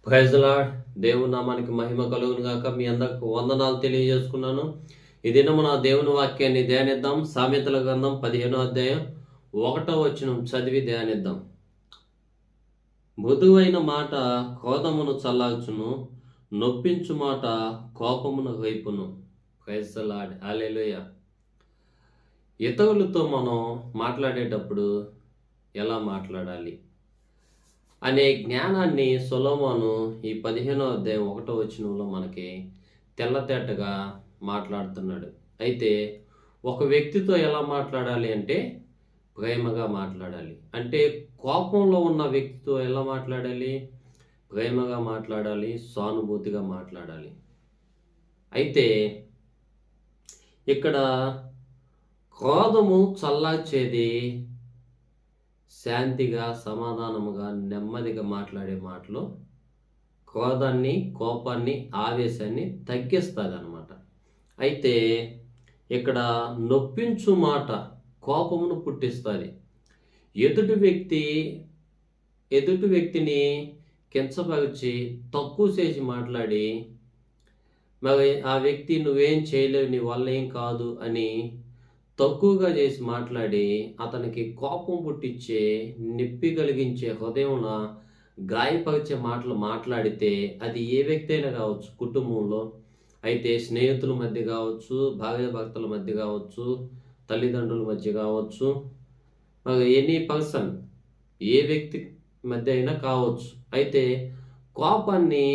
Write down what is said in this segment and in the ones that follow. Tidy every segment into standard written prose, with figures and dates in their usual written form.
Praise the lord. దేవుని నామానికి మహిమ కలుగును గాక. మీ అందరికి వందనాలు తెలియజేసుకున్నాను. ఈ దినము నా దేవుని వాక్యాన్ని ధ్యానిద్దాం. సామెతల గ్రంథం 15వ అధ్యాయం 1వ వచనం చదివి ధ్యానిద్దాం. మృదువైన మాట క్రోధమును చల్లార్చును, నొప్పించు మాట కోపమును రేపును. Praise the Lord. హల్లెలూయా. ఇతరులతో మనం మాట్లాడేటప్పుడు ఎలా మాట్లాడాలి అనే జ్ఞానాన్ని సొలొమోను ఈ 15వ అధ్యాయం 1వ వచనంలో మనకి తెల్లతేటగా మాట్లాడుతున్నాడు. అయితే ఒక వ్యక్తితో ఎలా మాట్లాడాలి అంటే ప్రేమగా మాట్లాడాలి. అంటే కోపంలో ఉన్న వ్యక్తితో ఎలా మాట్లాడాలి? ప్రేమగా మాట్లాడాలి, సానుభూతిగా మాట్లాడాలి. అయితే ఇక్కడ క్రోధము చల్లార్చేది శాంతిగా, సమాధానముగా, నెమ్మదిగా మాట్లాడే మాటలు క్రోధాన్ని, కోపాన్ని, ఆవేశాన్ని తగ్గిస్తుందన్నమాట. అయితే ఇక్కడ నొప్పించు మాట కోపమును పుట్టిస్తుంది. ఎదుటి వ్యక్తిని కించపరిచి తక్కువ చేసి మాట్లాడి మరి ఆ వ్యక్తి నువ్వేం చేయలేవు, నీ వల్ల ఏం కాదు అని తక్కువగా చేసి మాట్లాడి అతనికి కోపం పుట్టించే, నొప్పి కలిగించే, హృదయంలో గాయపరిచే మాటలు మాట్లాడితే అది ఏ వ్యక్తి అయినా కావచ్చు, కుటుంబంలో అయితే స్నేహితుల మధ్య కావచ్చు, భార్యాభర్తల మధ్య కావచ్చు, తల్లిదండ్రుల మధ్య కావచ్చు, మరి ఎనీ పర్సన్ ఏ వ్యక్తి మధ్య అయినా కావచ్చు. అయితే కోపాన్ని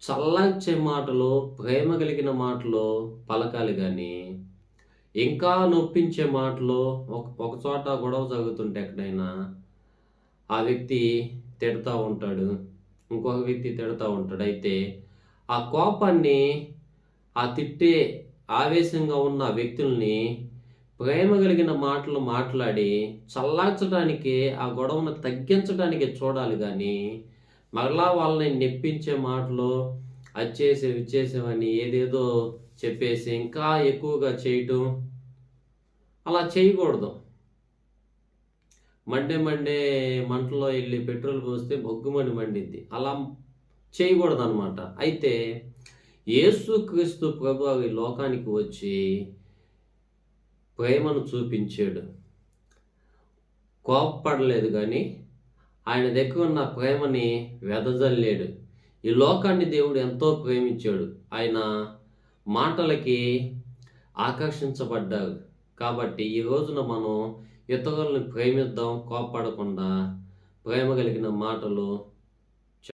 చల్లార్చే మాటలు, ప్రేమ కలిగిన మాటలు పలకాలి కానీ ఇంకా నొప్పించే మాటలు ఒక చోట గొడవ జరుగుతుంటే ఎక్కడైనా ఆ వ్యక్తి తిడతా ఉంటాడు, ఇంకొక వ్యక్తి తిడతా ఉంటాడు. అయితే ఆ కోపాన్ని, ఆ తిట్టే ఆవేశంగా ఉన్న వ్యక్తుల్ని ప్రేమ కలిగిన మాటలు మాట్లాడి చల్లార్చడానికి, ఆ గొడవను తగ్గించడానికి చూడాలి కానీ మరలా వాళ్ళని నెప్పించే మాటలు ఇచ్చేసేవని ఏదేదో చెప్పేసి ఇంకా ఎక్కువగా చేయటం అలా చేయకూడదు. మండే మంటలో వెళ్ళి పెట్రోల్ పోస్తే బొగ్గుమని మండిద్ది. అలా చేయకూడదు అనమాట. అయితే యేసుక్రీస్తు ప్రభువు ఈ లోకానికి వచ్చి ప్రేమను చూపించాడు. కోపపడలేదు కానీ ఆయన దగ్గర ఉన్న ప్రేమని వెదజల్లాడు. ఈ లోకాన్ని దేవుడు ఎంతో ప్రేమించాడు. ఆయన మాటలకి ఆకర్షించబడ్డారు. కాబట్టి ఈ రోజున మనం ఇతరులను ప్రేమిద్దాం, కోపపడకుండా ప్రేమ కలిగిన మాటలు